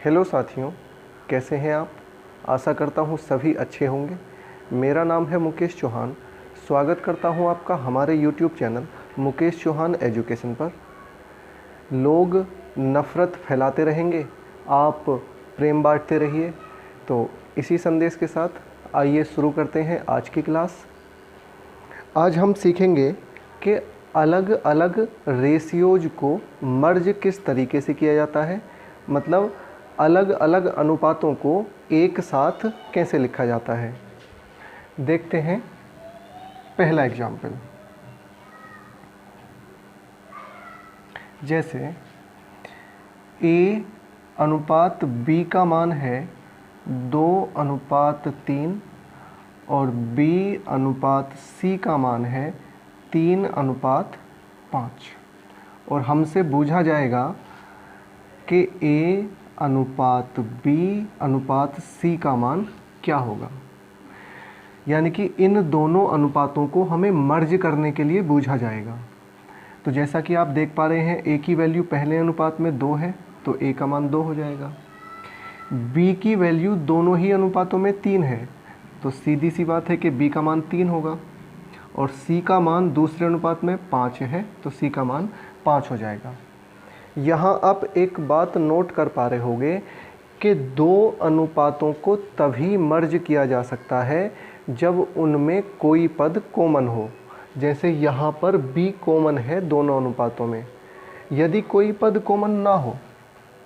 Hello साथियों, कैसे हैं आप। आशा करता हूँ सभी अच्छे होंगे। मेरा नाम है मुकेश चौहान। स्वागत करता हूँ आपका हमारे YouTube channel Mukesh Chauhan education पर। लोग नफ़रत फैलाते रहेंगे, आप प्रेम बांटते रहिए। तो इसी संदेश के साथ आइए शुरू करते हैं आज की क्लास। आज हम सीखेंगे कि अलग अलग रेशियोज को मर्ज किस तरीके से किया जाता है, मतलब अलग अलग अनुपातों को एक साथ कैसे लिखा जाता है। देखते हैं पहला एग्जाम्पल। जैसे A अनुपात B का मान है 2:3 और B अनुपात C का मान है 3:5 और हमसे पूछा जाएगा कि A अनुपात B अनुपात C का मान क्या होगा। यानी कि इन दोनों अनुपातों को हमें मर्ज करने के लिए पूछा जाएगा। तो जैसा कि आप देख पा रहे हैं, A की वैल्यू पहले अनुपात में 2 है तो A का मान 2 हो जाएगा। B की वैल्यू दोनों ही अनुपातों में 3 है तो सीधी सी बात है कि B का मान 3 होगा। और C का मान दूसरे अनुपात में 5 है तो C का मान 5 हो जाएगा। यहाँ आप एक बात नोट कर पा रहे होंगे कि दो अनुपातों को तभी मर्ज किया जा सकता है जब उनमें कोई पद कॉमन हो। जैसे यहाँ पर B कॉमन है दोनों अनुपातों में। यदि कोई पद कॉमन ना हो,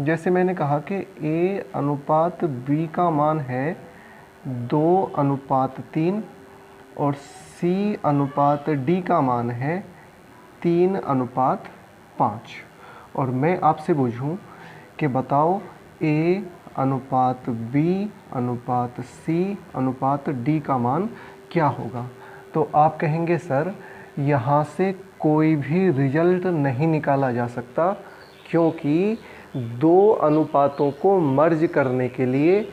जैसे मैंने कहा कि A अनुपात B का मान है 2:3 और C अनुपात D का मान है 3:5 और मैं आपसे पूछूं कि बताओ A अनुपात B अनुपात C अनुपात D का मान क्या होगा, तो आप कहेंगे सर यहाँ से कोई भी रिजल्ट नहीं निकाला जा सकता, क्योंकि दो अनुपातों को मर्ज करने के लिए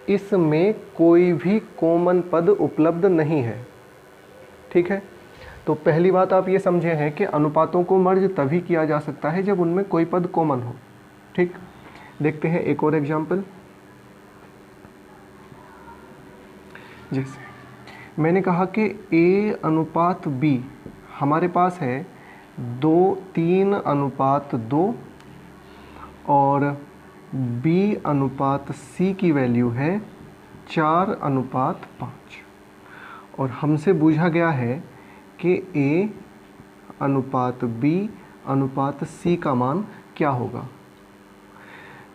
इसमें कोई भी कॉमन पद उपलब्ध नहीं है। ठीक है, तो पहली बात आप ये समझे हैं कि अनुपातों को मर्ज तभी किया जा सकता है जब उनमें कोई पद कॉमन हो। ठीक, देखते हैं एक और एग्जाम्पल। जैसे मैंने कहा कि A अनुपात B हमारे पास है 3:2 और B अनुपात C की वैल्यू है 4:5 और हमसे पूछा गया है कि A अनुपात B अनुपात C का मान क्या होगा।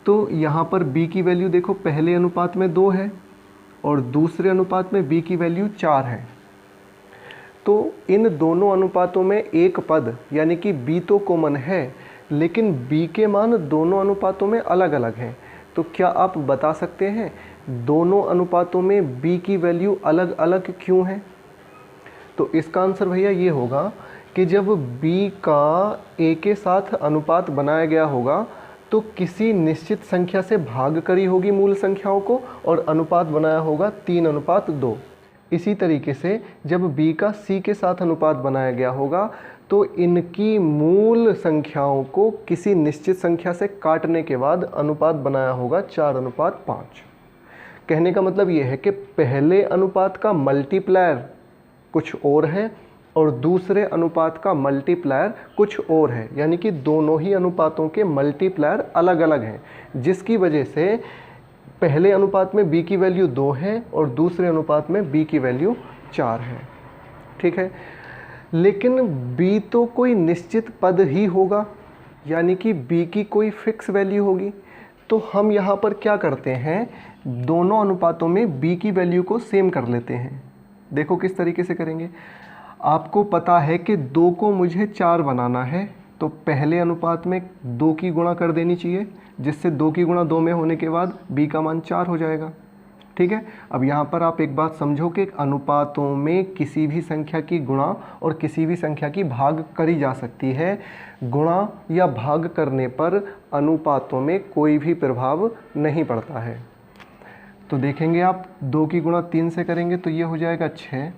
तो यहाँ पर B की वैल्यू देखो, पहले अनुपात में 2 है और दूसरे अनुपात में B की वैल्यू 4 है। तो इन दोनों अनुपातों में एक पद यानी कि B तो कॉमन है, लेकिन B के मान दोनों अनुपातों में अलग अलग हैं। तो क्या आप बता सकते हैं दोनों अनुपातों में B की वैल्यू अलग अलग क्यों है? तो इसका आंसर भैया ये होगा कि जब B का A के साथ अनुपात बनाया गया होगा तो किसी निश्चित संख्या से भाग करी होगी मूल संख्याओं को और अनुपात बनाया होगा 3:2। इसी तरीके से जब B का C के साथ अनुपात बनाया गया होगा तो इनकी मूल संख्याओं को किसी निश्चित संख्या से काटने के बाद अनुपात बनाया होगा 4:5। कहने का मतलब ये है कि पहले अनुपात का मल्टीप्लायर कुछ और है और दूसरे अनुपात का मल्टीप्लायर कुछ और है, यानी कि दोनों ही अनुपातों के मल्टीप्लायर अलग अलग हैं, जिसकी वजह से पहले अनुपात में B की वैल्यू 2 है और दूसरे अनुपात में B की वैल्यू 4 है। ठीक है, लेकिन B तो कोई निश्चित पद ही होगा, यानी कि B की कोई फिक्स वैल्यू होगी। तो हम यहाँ पर क्या करते हैं, दोनों अनुपातों में B की वैल्यू को सेम कर लेते हैं। देखो किस तरीके से करेंगे। आपको पता है कि 2 को मुझे 4 बनाना है, तो पहले अनुपात में 2 की गुणा कर देनी चाहिए, जिससे 2 की गुणा 2 में होने के बाद B का मान 4 हो जाएगा। ठीक है, अब यहाँ पर आप एक बात समझो कि अनुपातों में किसी भी संख्या की गुणा और किसी भी संख्या की भाग करी जा सकती है। गुणा या भाग करने पर अनुपातों में कोई भी प्रभाव नहीं पड़ता है। तो देखेंगे आप, 2 की गुणा 3 से करेंगे तो ये हो जाएगा 6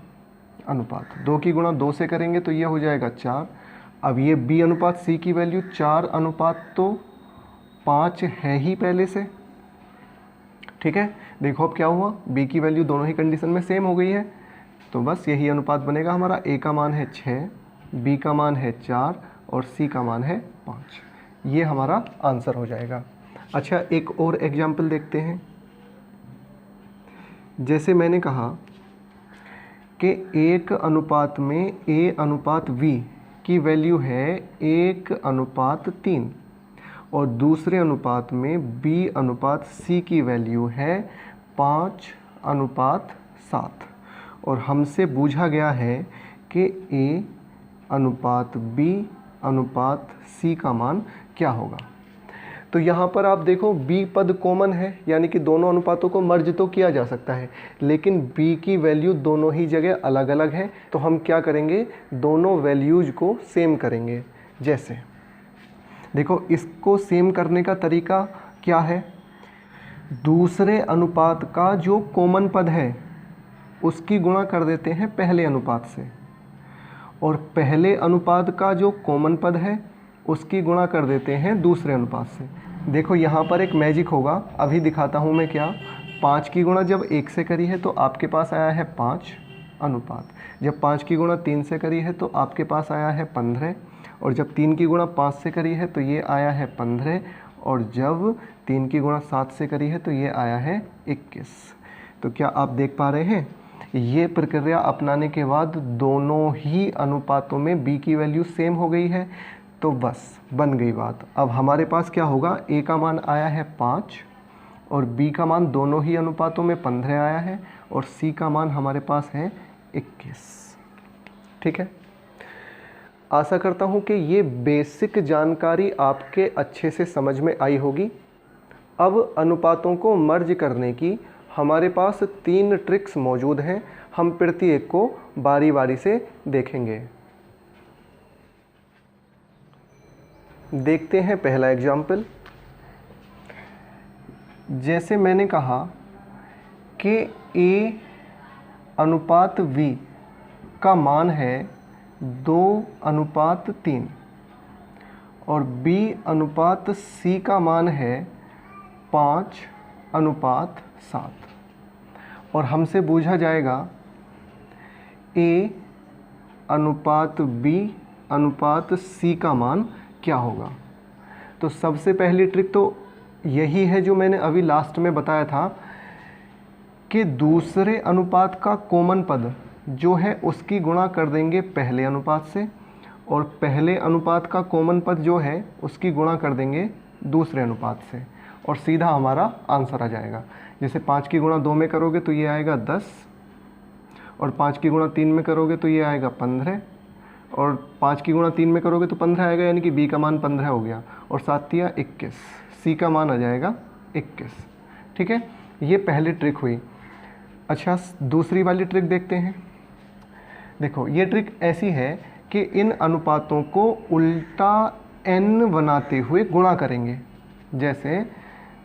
अनुपात, 2 की गुणा 2 से करेंगे तो ये हो जाएगा 4। अब ये B अनुपात C की वैल्यू 4:5 है ही पहले से, ठीक है, देखो अब क्या हुआ, b की वैल्यू दोनों ही कंडीशन में सेम हो गई है, तो बस यही अनुपात बनेगा हमारा। a का मान है 6, b का मान है 4 और c का मान है 5। ये हमारा आंसर हो जाएगा। अच्छा, एक और एग्जाम्पल देखते हैं। जैसे मैंने कहा कि एक अनुपात में a अनुपात v की वैल्यू है 1:3 और दूसरे अनुपात में b अनुपात c की वैल्यू है 5:7 और हमसे पूछा गया है कि a अनुपात b अनुपात c का मान क्या होगा। तो यहाँ पर आप देखो b पद कॉमन है, यानी कि दोनों अनुपातों को मर्ज तो किया जा सकता है, लेकिन b की वैल्यू दोनों ही जगह अलग अलग है। तो हम क्या करेंगे, दोनों वैल्यूज को सेम करेंगे। जैसे देखो, इसको सेम करने का तरीका क्या है, दूसरे अनुपात का जो कॉमन पद है उसकी गुणा कर देते हैं पहले अनुपात से, और पहले अनुपात का जो कॉमन पद है उसकी गुणा कर देते हैं दूसरे अनुपात से। देखो यहाँ पर एक मैजिक होगा, अभी दिखाता हूँ मैं क्या। 5 की गुणा जब 1 से करी है तो आपके पास आया है 5 अनुपात, जब 5 की गुणा 3 से करी है तो आपके पास आया है 15, और जब 3 की गुणा 5 से करी है तो ये आया है 15, और जब 3 की गुणा 7 से करी है तो ये आया है 21। तो क्या आप देख पा रहे हैं, ये प्रक्रिया अपनाने के बाद दोनों ही अनुपातों में b की वैल्यू सेम हो गई है। तो बस बन गई बात। अब हमारे पास क्या होगा, a का मान आया है 5 और b का मान दोनों ही अनुपातों में 15 आया है, और c का मान हमारे पास है 21। ठीक है, आशा करता हूँ कि ये बेसिक जानकारी आपके अच्छे से समझ में आई होगी। अब अनुपातों को मर्ज करने की हमारे पास 3 ट्रिक्स मौजूद हैं, हम प्रत्येक को बारी बारी से देखेंगे। देखते हैं पहला एग्जाम्पल। जैसे मैंने कहा कि a अनुपात v का मान है 2:3 और b अनुपात c का मान है 5:7, और हमसे पूछा जाएगा a अनुपात b अनुपात c का मान क्या होगा। तो सबसे पहली ट्रिक तो यही है जो मैंने अभी लास्ट में बताया था कि दूसरे अनुपात का कॉमन पद जो है उसकी गुणा कर देंगे पहले अनुपात से, और पहले अनुपात का कॉमन पद जो है उसकी गुणा कर देंगे दूसरे अनुपात से, और सीधा हमारा आंसर आ जाएगा। जैसे 5 की गुणा 2 में करोगे तो ये आएगा 10, और 5 की गुणा 3 में करोगे तो ये आएगा 15, और 5 की गुणा 3 में करोगे तो 15 आएगा, यानी कि b का मान 15 हो गया, और 7 या 21, c का मान आ जाएगा 21। ठीक है, ये पहली ट्रिक हुई। अच्छा, दूसरी वाली ट्रिक देखते हैं। देखो, ये ट्रिक ऐसी है कि इन अनुपातों को उल्टा n बनाते हुए गुणा करेंगे। जैसे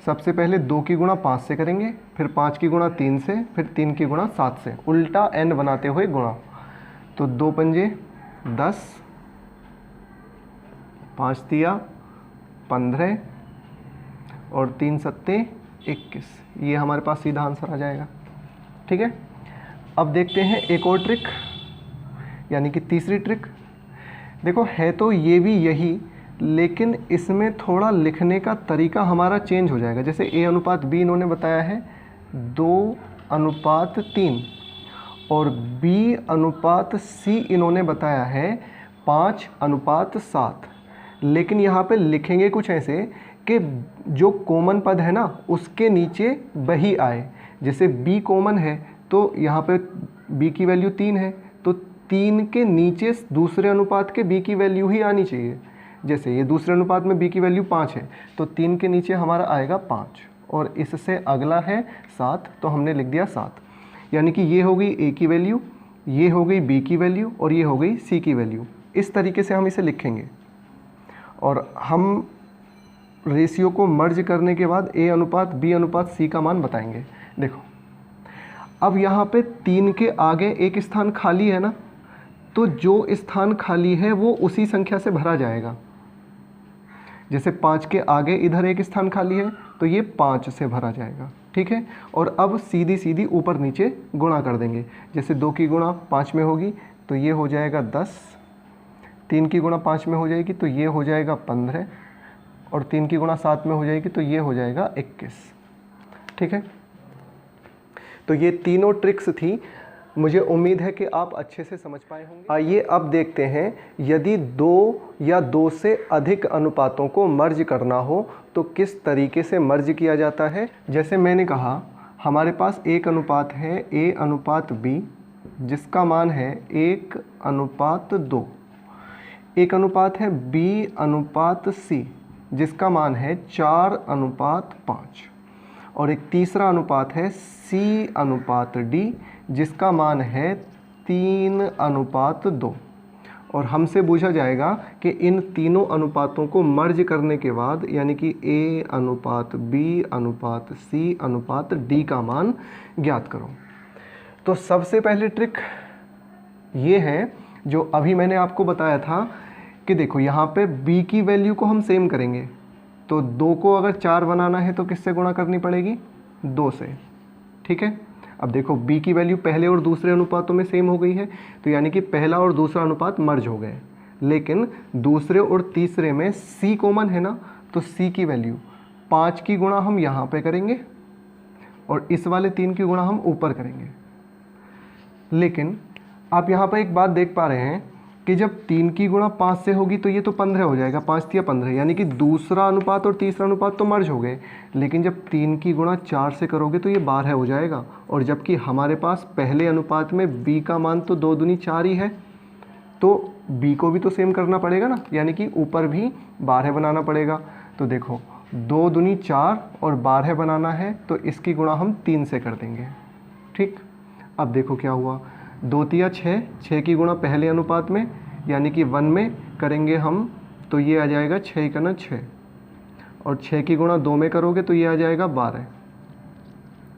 सबसे पहले 2 की गुणा 5 से करेंगे, फिर 5 की गुणा 3 से, फिर 3 की गुणा 7 से, उल्टा n बनाते हुए गुणा। तो 2 पंजे 10, 5 तिया 15 और 3 सत्ते 21, ये हमारे पास सीधा आंसर आ जाएगा। ठीक है, अब देखते हैं एक और ट्रिक, यानी कि तीसरी ट्रिक। देखो, है तो ये भी यही, लेकिन इसमें थोड़ा लिखने का तरीका हमारा चेंज हो जाएगा। जैसे a अनुपात b इन्होंने बताया है 2:3 और b अनुपात c इन्होंने बताया है 5:7, लेकिन यहाँ पे लिखेंगे कुछ ऐसे कि जो कॉमन पद है ना उसके नीचे वही आए। जैसे b कॉमन है तो यहाँ पे b की वैल्यू 3 है, तो 3 के नीचे दूसरे अनुपात के b की वैल्यू ही आनी चाहिए। जैसे ये दूसरे अनुपात में b की वैल्यू 5 है तो 3 के नीचे हमारा आएगा 5, और इससे अगला है 7, तो हमने लिख दिया 7। यानी कि ये हो गई a की वैल्यू, ये हो गई b की वैल्यू, और ये हो गई c की वैल्यू। इस तरीके से हम इसे लिखेंगे, और हम रेशियो को मर्ज करने के बाद a अनुपात b अनुपात c का मान बताएंगे। देखो, अब यहाँ पे 3 के आगे एक स्थान खाली है ना, तो जो स्थान खाली है वो उसी संख्या से भरा जाएगा। जैसे 5 के आगे इधर एक स्थान खाली है तो ये 5 से भरा जाएगा। ठीक है। और अब सीधी सीधी ऊपर नीचे गुणा कर देंगे। जैसे 2 की गुणा 5 में होगी तो ये हो जाएगा 10, 3 की गुणा 5 में हो जाएगी तो ये हो जाएगा 15, और 3 की गुणा 7 में हो जाएगी तो ये हो जाएगा 21। ठीक है, तो ये तीनों ट्रिक्स थी। मुझे उम्मीद है कि आप अच्छे से समझ पाए होंगे। आइए अब देखते हैं, यदि 2 या 2 से अधिक अनुपातों को मर्ज करना हो तो किस तरीके से मर्ज किया जाता है। जैसे मैंने कहा, हमारे पास एक अनुपात है A अनुपात B जिसका मान है 1 अनुपात 2, एक अनुपात है B अनुपात C जिसका मान है 4 अनुपात 5, और एक तीसरा अनुपात है C अनुपात D जिसका मान है 3 अनुपात 2। और हमसे पूछा जाएगा कि इन तीनों अनुपातों को मर्ज करने के बाद यानी कि A अनुपात B अनुपात C अनुपात D का मान ज्ञात करो। तो सबसे पहली ट्रिक ये है जो अभी मैंने आपको बताया था कि देखो यहाँ पे B की वैल्यू को हम सेम करेंगे, तो 2 को अगर 4 बनाना है तो किससे गुणा करनी पड़ेगी? 2 से। ठीक है, अब देखो B की वैल्यू पहले और दूसरे अनुपातों में सेम हो गई है, तो यानी कि पहला और दूसरा अनुपात मर्ज हो गए। लेकिन दूसरे और तीसरे में C कॉमन है ना, तो C की वैल्यू 5 की गुणा हम यहाँ पे करेंगे और इस वाले 3 की गुणा हम ऊपर करेंगे। लेकिन आप यहाँ पर एक बात देख पा रहे हैं कि जब 3 की गुणा 5 से होगी तो ये तो 15 हो जाएगा, 5 तिया 15, यानी कि दूसरा अनुपात और तीसरा अनुपात तो मर्ज हो गए। लेकिन जब 3 की गुणा 4 से करोगे तो ये 12 हो जाएगा, और जबकि हमारे पास पहले अनुपात में B का मान तो 2 दूनी 4 ही है, तो B को भी तो सेम करना पड़ेगा ना, यानी कि ऊपर भी 12 बनाना पड़ेगा। तो देखो 2 दूनी 4 और 12 बनाना है तो इसकी गुणा हम 3 से कर देंगे। ठीक, अब देखो क्या हुआ, 2 तिया 6, 6 की गुणा पहले अनुपात में यानी कि 1 में करेंगे हम तो ये आ जाएगा 6 का ना 6, और 6 की गुणा 2 में करोगे तो ये आ जाएगा 12।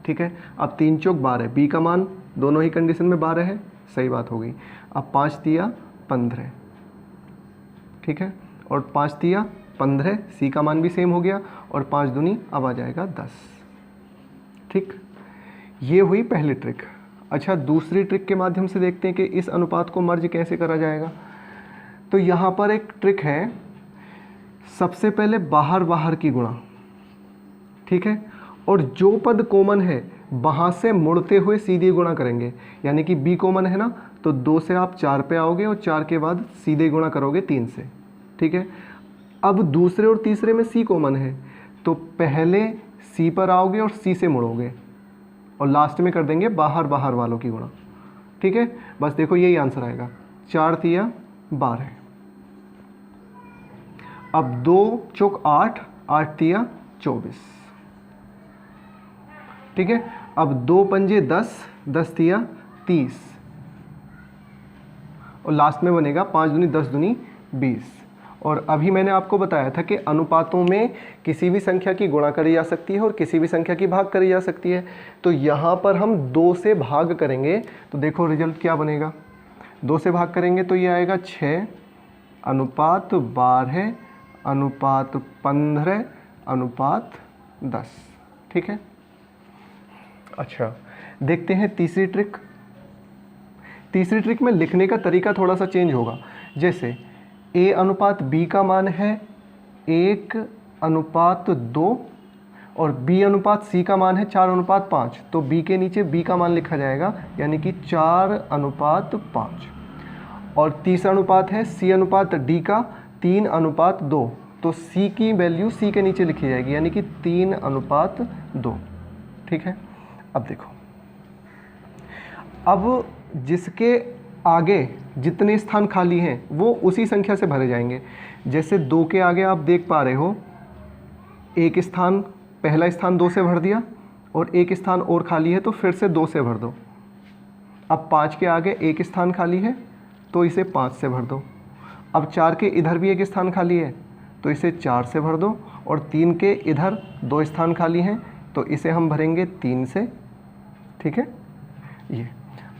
ठीक है, अब 3 चौक 12, B का मान दोनों ही कंडीशन में 12 है, सही बात हो गई। अब 5 तिया 15, ठीक है, और 5 तिया 15, C का मान भी सेम हो गया, और 5 दूनी अब आ जाएगा 10। ठीक, ये हुई पहली ट्रिक। अच्छा, दूसरी ट्रिक के माध्यम से देखते हैं कि इस अनुपात को मर्ज कैसे करा जाएगा। तो यहाँ पर एक ट्रिक है, सबसे पहले बाहर बाहर की गुणा, ठीक है, और जो पद कॉमन है वहाँ से मुड़ते हुए सीधे गुणा करेंगे। यानी कि B कॉमन है ना, तो 2 से आप 4 पे आओगे और 4 के बाद सीधे गुणा करोगे 3 से। ठीक है, अब दूसरे और तीसरे में C कॉमन है तो पहले C पर आओगे और C से मुड़ोगे और लास्ट में कर देंगे बाहर बाहर वालों की गुणा। ठीक है, बस देखो यही आंसर आएगा, 4 तिया 12। अब 2 चौक 8, 8 तिया 24। ठीक है, अब 2 पंजे 10, 10 तिया 30, और लास्ट में बनेगा 5 दूनी 10 दूनी 20। और अभी मैंने आपको बताया था कि अनुपातों में किसी भी संख्या की गुणा करी जा सकती है और किसी भी संख्या की भाग करी जा सकती है। तो यहाँ पर हम 2 से भाग करेंगे तो देखो रिजल्ट क्या बनेगा, 2 से भाग करेंगे तो ये आएगा 6 अनुपात 12 अनुपात 15 अनुपात 10। ठीक है, अच्छा देखते हैं तीसरी ट्रिक। तीसरी ट्रिक में लिखने का तरीका थोड़ा सा चेंज होगा। जैसे A अनुपात B का मान है 1 अनुपात 2 और B अनुपात C का मान है 4 अनुपात 5, तो B के नीचे B का मान लिखा जाएगा यानी कि 4 अनुपात 5। और तीसरा अनुपात है C अनुपात D का 3 अनुपात 2, तो C की वैल्यू C के नीचे लिखी जाएगी यानी कि 3 अनुपात 2। ठीक है, अब देखो, अब जिसके आगे जितने स्थान खाली हैं वो उसी संख्या से भरे जाएंगे। जैसे 2 के आगे आप देख पा रहे हो एक स्थान, पहला स्थान 2 से भर दिया और एक स्थान और खाली है तो फिर से 2 से भर दो। अब 5 के आगे एक स्थान खाली है तो इसे 5 से भर दो। अब 4 के इधर भी एक स्थान खाली है तो इसे 4 से भर दो, और 3 के इधर 2 स्थान खाली हैं तो इसे हम भरेंगे 3 से। ठीक है, ये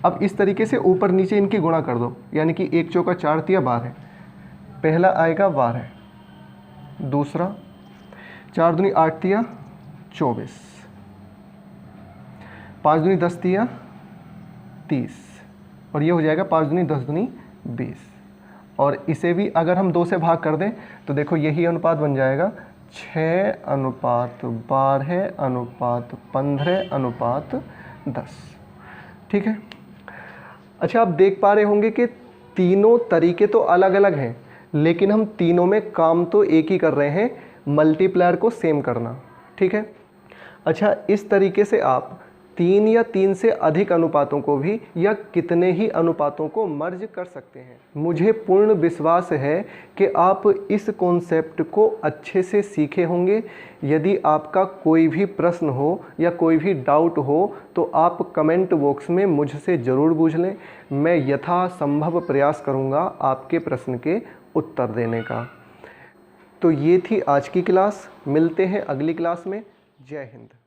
अब इस तरीके से ऊपर नीचे इनकी गुणा कर दो, यानी कि 1 चौका 4 तिया 12, पहला आएगा 12, दूसरा 4 दूनी 8 तिया 24, 5 दूनी 10 दिया 30, और ये हो जाएगा 5 दूनी 10 दूनी 20। और इसे भी अगर हम 2 से भाग कर दें तो देखो यही अनुपात बन जाएगा 6:12:15:10। ठीक है। अच्छा, आप देख पा रहे होंगे कि तीनों तरीके तो अलग अलग हैं, लेकिन हम तीनों में काम तो एक ही कर रहे हैं, मल्टीप्लायर को सेम करना। ठीक है। अच्छा, इस तरीके से आप 3 या 3 से अधिक अनुपातों को भी या कितने ही अनुपातों को मर्ज कर सकते हैं। मुझे पूर्ण विश्वास है कि आप इस कॉन्सेप्ट को अच्छे से सीखे होंगे। यदि आपका कोई भी प्रश्न हो या कोई भी डाउट हो तो आप कमेंट बॉक्स में मुझसे ज़रूर पूछ लें। मैं यथासंभव प्रयास करूंगा आपके प्रश्न के उत्तर देने का। तो ये थी आज की क्लास। मिलते हैं अगली क्लास में। जय हिंद।